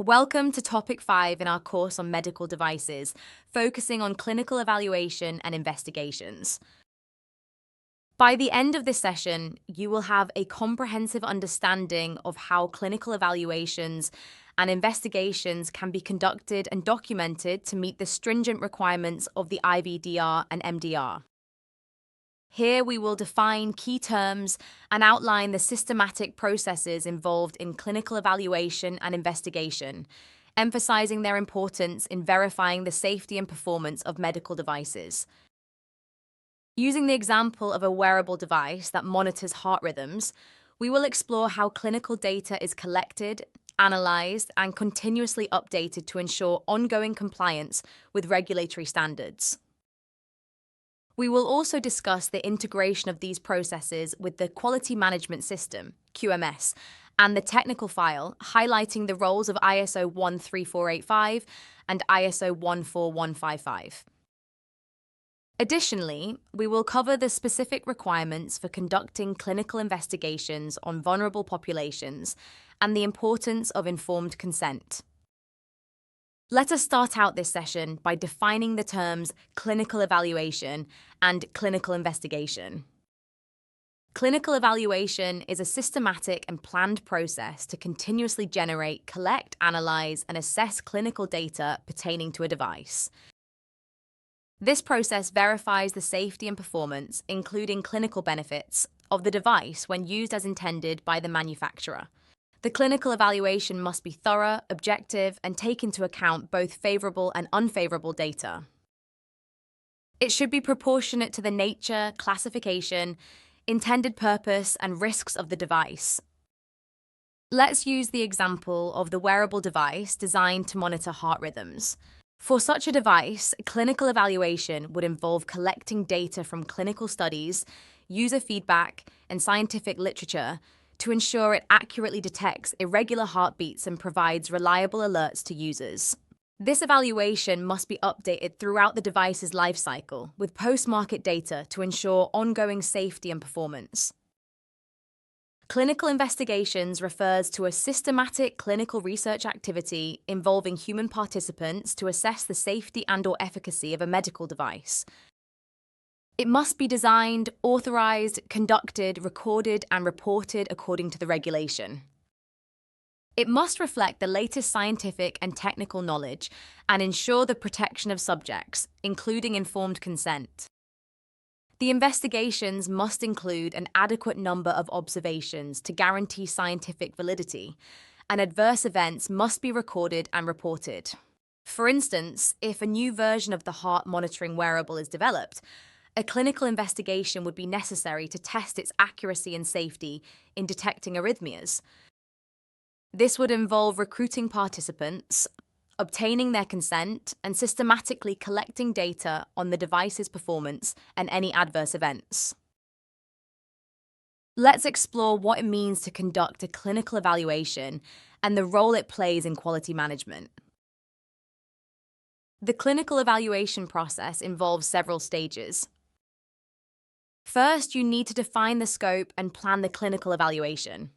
Welcome to Topic 5 in our course on medical devices, focusing on clinical evaluation and investigations. By the end of this session, you will have a comprehensive understanding of how clinical evaluations and investigations can be conducted and documented to meet the stringent requirements of the IVDR and MDR. Here we will define key terms and outline the systematic processes involved in clinical evaluation and investigation, emphasizing their importance in verifying the safety and performance of medical devices. Using the example of a wearable device that monitors heart rhythms, we will explore how clinical data is collected, analyzed, and continuously updated to ensure ongoing compliance with regulatory standards. We will also discuss the integration of these processes with the Quality Management System, QMS, and the technical file, highlighting the roles of ISO 13485 and ISO 14155. Additionally, we will cover the specific requirements for conducting clinical investigations on vulnerable populations and the importance of informed consent. Let us start out this session by defining the terms clinical evaluation and clinical investigation. Clinical evaluation is a systematic and planned process to continuously generate, collect, analyze, and assess clinical data pertaining to a device. This process verifies the safety and performance, including clinical benefits, of the device when used as intended by the manufacturer. The clinical evaluation must be thorough, objective, and take into account both favorable and unfavorable data. It should be proportionate to the nature, classification, intended purpose, and risks of the device. Let's use the example of the wearable device designed to monitor heart rhythms. For such a device, clinical evaluation would involve collecting data from clinical studies, user feedback, and scientific literature to ensure it accurately detects irregular heartbeats and provides reliable alerts to users. This evaluation must be updated throughout the device's life cycle with post-market data to ensure ongoing safety and performance. Clinical investigations refers to a systematic clinical research activity involving human participants to assess the safety and/or efficacy of a medical device. It must be designed, authorized, conducted, recorded, and reported according to the regulation. It must reflect the latest scientific and technical knowledge and ensure the protection of subjects, including informed consent. The investigations must include an adequate number of observations to guarantee scientific validity, and adverse events must be recorded and reported. For instance, if a new version of the heart monitoring wearable is developed, a clinical investigation would be necessary to test its accuracy and safety in detecting arrhythmias. This would involve recruiting participants, obtaining their consent, and systematically collecting data on the device's performance and any adverse events. Let's explore what it means to conduct a clinical evaluation and the role it plays in quality management. The clinical evaluation process involves several stages. First, you need to define the scope and plan the clinical evaluation.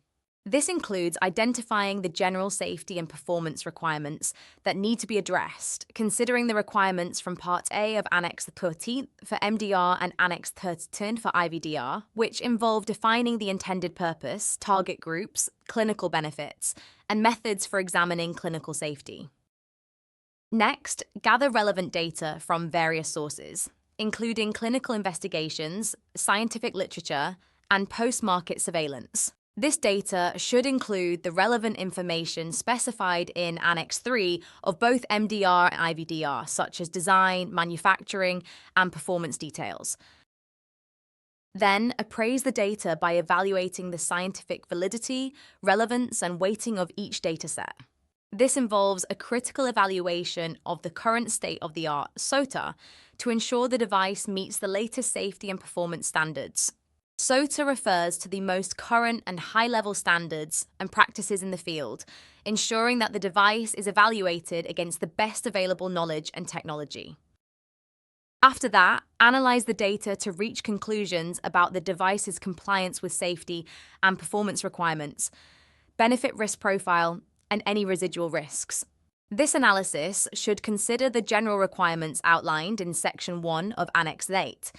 This includes identifying the general safety and performance requirements that need to be addressed, considering the requirements from Part A of Annex 13 for MDR and Annex 13 for IVDR, which involve defining the intended purpose, target groups, clinical benefits, and methods for examining clinical safety. Next, gather relevant data from various sources, including clinical investigations, scientific literature, and post-market surveillance. This data should include the relevant information specified in Annex 3 of both MDR and IVDR, such as design, manufacturing, and performance details. Then, appraise the data by evaluating the scientific validity, relevance, and weighting of each dataset. This involves a critical evaluation of the current state-of-the-art SOTA to ensure the device meets the latest safety and performance standards. SOTA refers to the most current and high-level standards and practices in the field, ensuring that the device is evaluated against the best available knowledge and technology. After that, analyze the data to reach conclusions about the device's compliance with safety and performance requirements, benefit risk profile, and any residual risks. This analysis should consider the general requirements outlined in Section 1 of Annex 8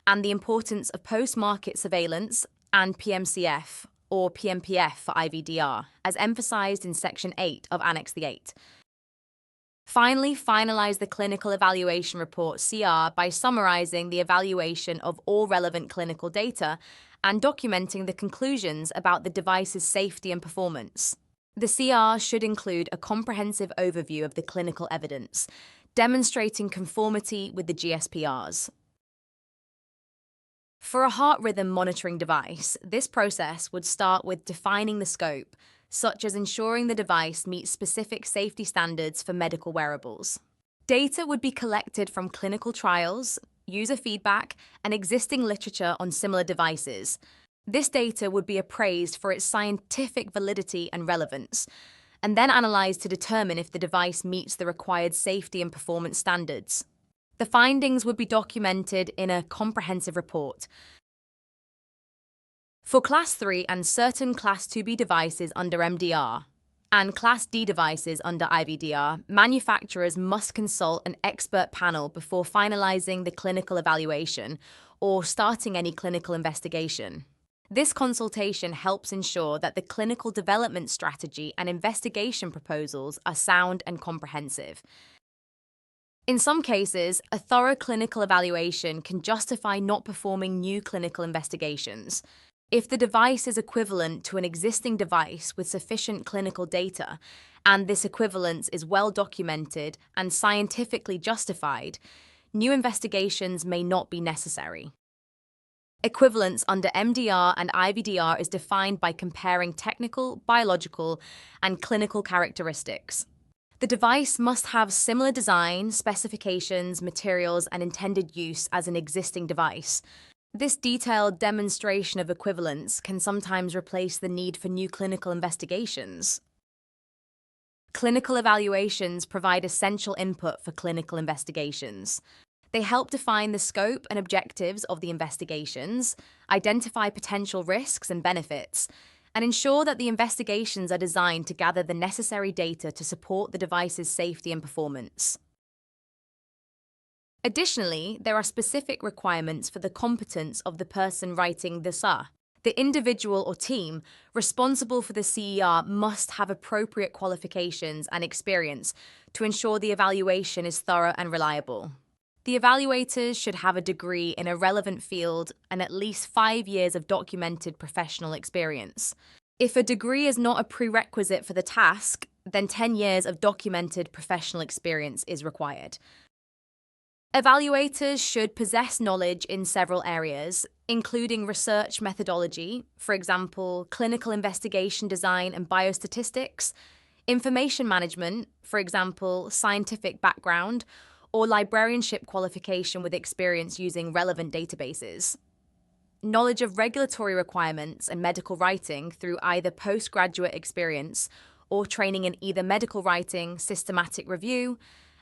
and the importance of post-market surveillance and PMCF, or PMPF for IVDR, as emphasized in Section 8 of Annex 8. Finally, finalize the Clinical Evaluation Report (CR) by summarizing the evaluation of all relevant clinical data and documenting the conclusions about the device's safety and performance. The CR should include a comprehensive overview of the clinical evidence, demonstrating conformity with the GSPRs. For a heart rhythm monitoring device, this process would start with defining the scope, such as ensuring the device meets specific safety standards for medical wearables. Data would be collected from clinical trials, user feedback, and existing literature on similar devices. This data would be appraised for its scientific validity and relevance, and then analyzed to determine if the device meets the required safety and performance standards. The findings would be documented in a comprehensive report. For Class 3 and certain Class 2B devices under MDR and Class D devices under IVDR, manufacturers must consult an expert panel before finalizing the clinical evaluation or starting any clinical investigation. This consultation helps ensure that the clinical development strategy and investigation proposals are sound and comprehensive. In some cases, a thorough clinical evaluation can justify not performing new clinical investigations. If the device is equivalent to an existing device with sufficient clinical data, and this equivalence is well documented and scientifically justified, new investigations may not be necessary. Equivalence under MDR and IVDR is defined by comparing technical, biological, and clinical characteristics. The device must have similar design, specifications, materials, and intended use as an existing device. This detailed demonstration of equivalence can sometimes replace the need for new clinical investigations. Clinical evaluations provide essential input for clinical investigations. They help define the scope and objectives of the investigations, identify potential risks and benefits, and ensure that the investigations are designed to gather the necessary data to support the device's safety and performance. Additionally, there are specific requirements for the competence of the person writing the SAR. The individual or team responsible for the CER must have appropriate qualifications and experience to ensure the evaluation is thorough and reliable. The evaluators should have a degree in a relevant field and at least 5 years of documented professional experience. If a degree is not a prerequisite for the task, then 10 years of documented professional experience is required. Evaluators should possess knowledge in several areas, including research methodology, for example, clinical investigation design and biostatistics, information management, for example, scientific background, or librarianship qualification with experience using relevant databases. Knowledge of regulatory requirements and medical writing through either postgraduate experience or training in either medical writing, systematic review,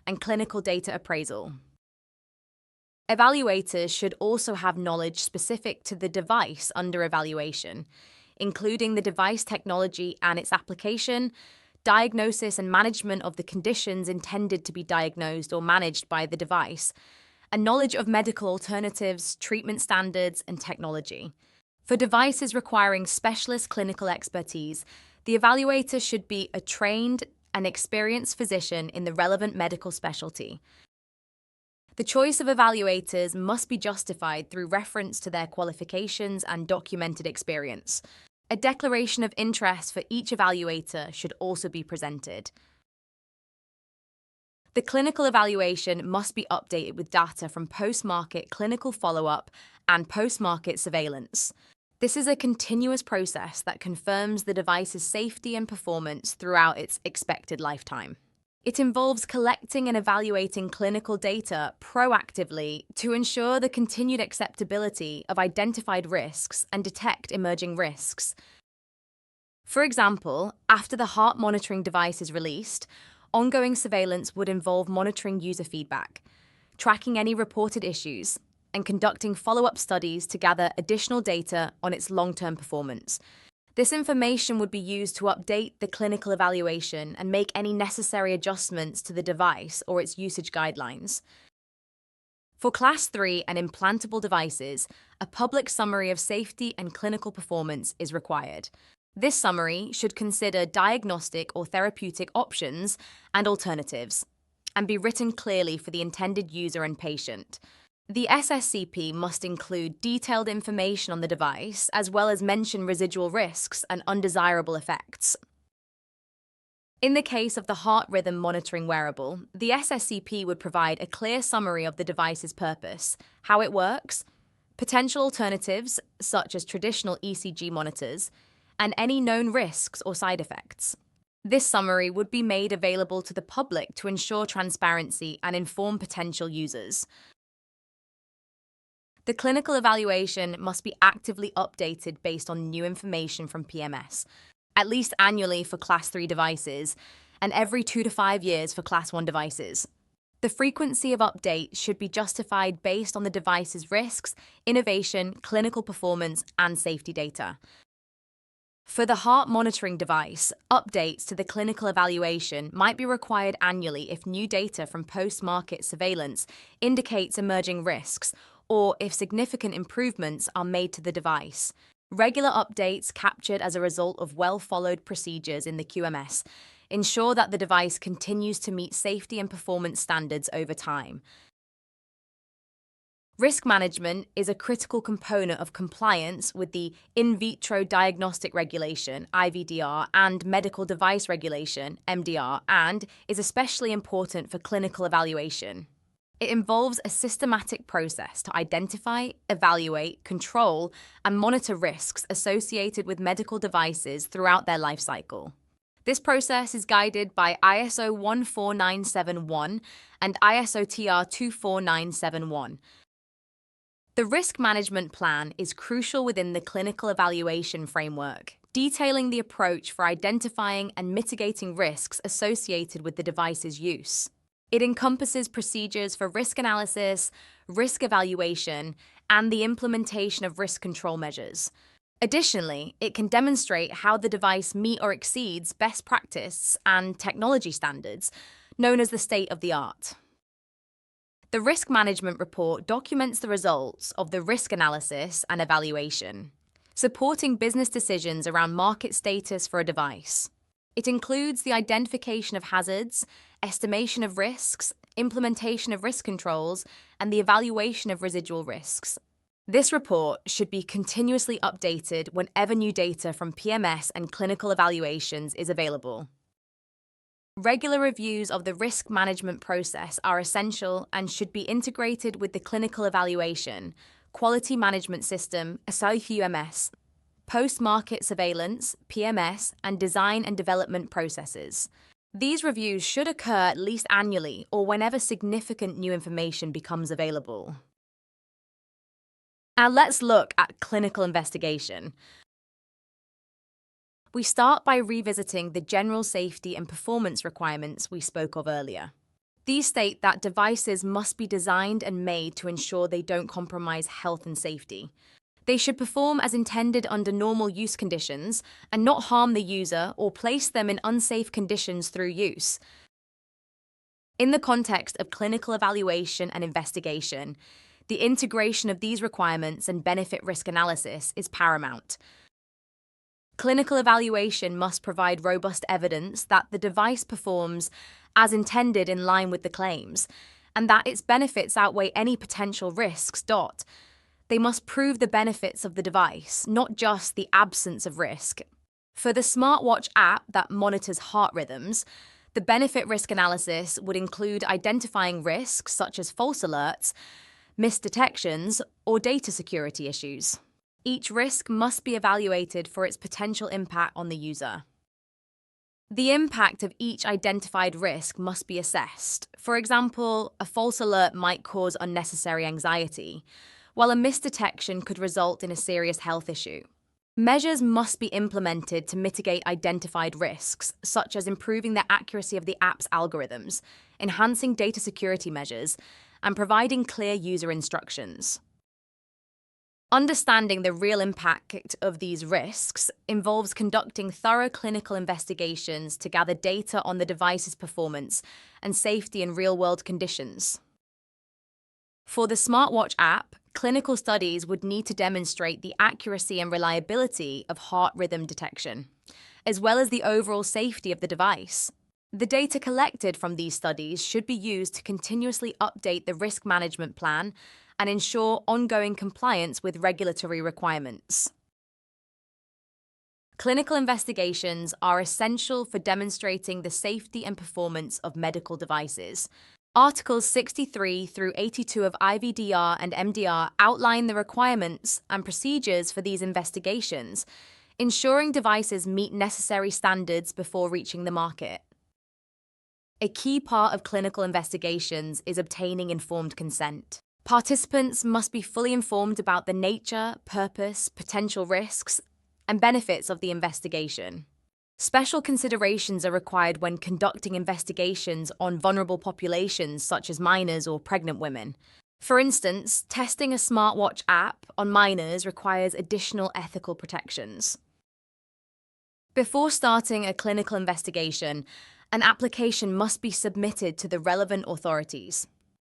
and clinical data appraisal. Evaluators should also have knowledge specific to the device under evaluation, including the device technology and its application, diagnosis and management of the conditions intended to be diagnosed or managed by the device, and knowledge of medical alternatives, treatment standards, and technology. For devices requiring specialist clinical expertise, the evaluator should be a trained and experienced physician in the relevant medical specialty. The choice of evaluators must be justified through reference to their qualifications and documented experience. A declaration of interest for each evaluator should also be presented. The clinical evaluation must be updated with data from post-market clinical follow-up and post-market surveillance. This is a continuous process that confirms the device's safety and performance throughout its expected lifetime. It involves collecting and evaluating clinical data proactively to ensure the continued acceptability of identified risks and detect emerging risks. For example, after the heart monitoring device is released, ongoing surveillance would involve monitoring user feedback, tracking any reported issues, and conducting follow-up studies to gather additional data on its long-term performance. This information would be used to update the clinical evaluation and make any necessary adjustments to the device or its usage guidelines. For Class 3 and implantable devices, a public summary of safety and clinical performance is required. This summary should consider diagnostic or therapeutic options and alternatives, and be written clearly for the intended user and patient. The SSCP must include detailed information on the device, as well as mention residual risks and undesirable effects. In the case of the heart rhythm monitoring wearable, the SSCP would provide a clear summary of the device's purpose, how it works, potential alternatives, such as traditional ECG monitors, and any known risks or side effects. This summary would be made available to the public to ensure transparency and inform potential users. The clinical evaluation must be actively updated based on new information from PMS, at least annually for Class 3 devices, and every 2 to 5 years for Class 1 devices. The frequency of update should be justified based on the device's risks, innovation, clinical performance, and safety data. For the heart monitoring device, updates to the clinical evaluation might be required annually if new data from post-market surveillance indicates emerging risks, or if significant improvements are made to the device. Regular updates captured as a result of well-followed procedures in the QMS ensure that the device continues to meet safety and performance standards over time. Risk management is a critical component of compliance with the In Vitro Diagnostic Regulation, IVDR, and Medical Device Regulation, MDR, and is especially important for clinical evaluation. It involves a systematic process to identify, evaluate, control, and monitor risks associated with medical devices throughout their life cycle. This process is guided by ISO 14971 and ISO TR 24971. The risk management plan is crucial within the clinical evaluation framework, detailing the approach for identifying and mitigating risks associated with the device's use. It encompasses procedures for risk analysis, risk evaluation, and the implementation of risk control measures. Additionally, it can demonstrate how the device meets or exceeds best practice and technology standards, known as the state of the art. The risk management report documents the results of the risk analysis and evaluation, supporting business decisions around market status for a device. It includes the identification of hazards, estimation of risks, implementation of risk controls, and the evaluation of residual risks. This report should be continuously updated whenever new data from PMS and clinical evaluations is available. Regular reviews of the risk management process are essential and should be integrated with the clinical evaluation, quality management system, SIQMS, post-market surveillance, PMS, and design and development processes. These reviews should occur at least annually or whenever significant new information becomes available. Now let's look at clinical investigation. We start by revisiting the general safety and performance requirements we spoke of earlier. These state that devices must be designed and made to ensure they don't compromise health and safety. They should perform as intended under normal use conditions and not harm the user or place them in unsafe conditions through use. In the context of clinical evaluation and investigation, the integration of these requirements and benefit-risk analysis is paramount. Clinical evaluation must provide robust evidence that the device performs as intended in line with the claims, and that its benefits outweigh any potential risks. They must prove the benefits of the device, not just the absence of risk. For the smartwatch app that monitors heart rhythms, the benefit-risk analysis would include identifying risks such as false alerts, missed detections, or data security issues. Each risk must be evaluated for its potential impact on the user. The impact of each identified risk must be assessed. For example, a false alert might cause unnecessary anxiety, while a misdetection could result in a serious health issue. Measures must be implemented to mitigate identified risks, such as improving the accuracy of the app's algorithms, enhancing data security measures, and providing clear user instructions. Understanding the real impact of these risks involves conducting thorough clinical investigations to gather data on the device's performance and safety in real-world conditions. For the smartwatch app, clinical studies would need to demonstrate the accuracy and reliability of heart rhythm detection, as well as the overall safety of the device. The data collected from these studies should be used to continuously update the risk management plan and ensure ongoing compliance with regulatory requirements. Clinical investigations are essential for demonstrating the safety and performance of medical devices. Articles 63 through 82 of IVDR and MDR outline the requirements and procedures for these investigations, ensuring devices meet necessary standards before reaching the market. A key part of clinical investigations is obtaining informed consent. Participants must be fully informed about the nature, purpose, potential risks, and benefits of the investigation. Special considerations are required when conducting investigations on vulnerable populations such as minors or pregnant women. For instance, testing a smartwatch app on minors requires additional ethical protections. Before starting a clinical investigation, an application must be submitted to the relevant authorities.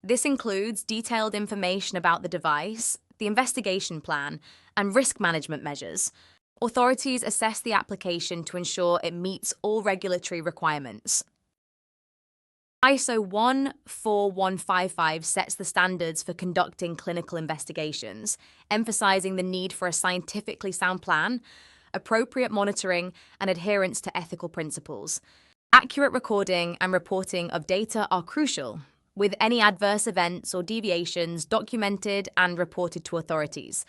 This includes detailed information about the device, the investigation plan, and risk management measures. Authorities assess the application to ensure it meets all regulatory requirements. ISO 14155 sets the standards for conducting clinical investigations, emphasizing the need for a scientifically sound plan, appropriate monitoring, and adherence to ethical principles. Accurate recording and reporting of data are crucial, with any adverse events or deviations documented and reported to authorities.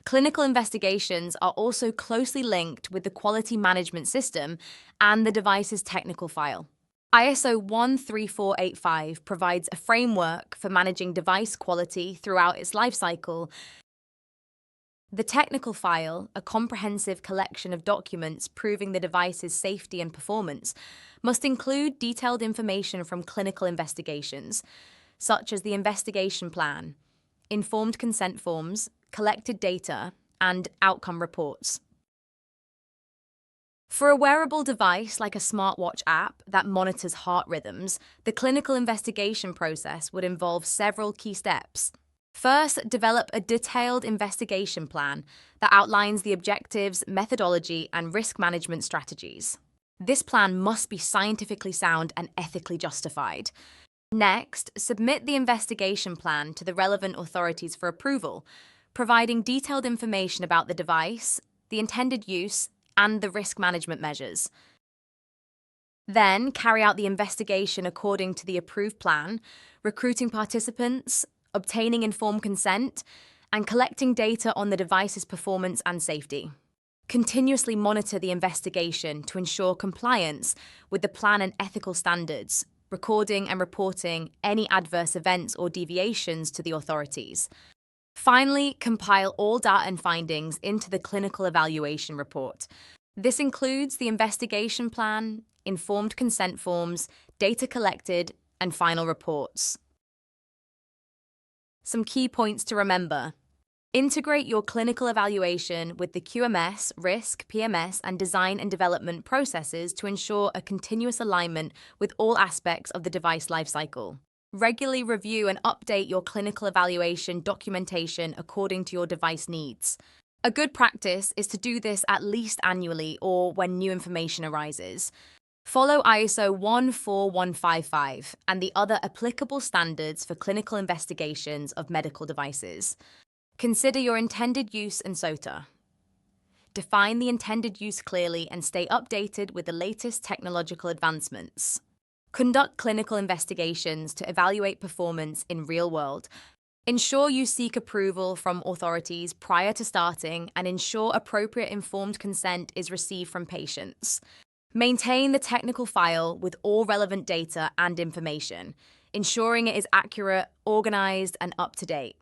Clinical investigations are also closely linked with the quality management system and the device's technical file. ISO 13485 provides a framework for managing device quality throughout its lifecycle. The technical file, a comprehensive collection of documents proving the device's safety and performance, must include detailed information from clinical investigations, such as the investigation plan, informed consent forms, collected data, and outcome reports. For a wearable device like a smartwatch app that monitors heart rhythms, the clinical investigation process would involve several key steps. First, develop a detailed investigation plan that outlines the objectives, methodology, and risk management strategies. This plan must be scientifically sound and ethically justified. Next, submit the investigation plan to the relevant authorities for approval, providing detailed information about the device, the intended use, and the risk management measures. Then, carry out the investigation according to the approved plan, recruiting participants, obtaining informed consent, and collecting data on the device's performance and safety. Continuously monitor the investigation to ensure compliance with the plan and ethical standards, recording and reporting any adverse events or deviations to the authorities. Finally, compile all data and findings into the clinical evaluation report. This includes the investigation plan, informed consent forms, data collected, and final reports. Some key points to remember. Integrate your clinical evaluation with the QMS, risk, PMS, and design and development processes to ensure a continuous alignment with all aspects of the device lifecycle. Regularly review and update your clinical evaluation documentation according to your device needs. A good practice is to do this at least annually or when new information arises. Follow ISO 14155 and the other applicable standards for clinical investigations of medical devices. Consider your intended use and SOTA. Define the intended use clearly and stay updated with the latest technological advancements. Conduct clinical investigations to evaluate performance in real world. Ensure you seek approval from authorities prior to starting and ensure appropriate informed consent is received from patients. Maintain the technical file with all relevant data and information, ensuring it is accurate, organized, and up to date.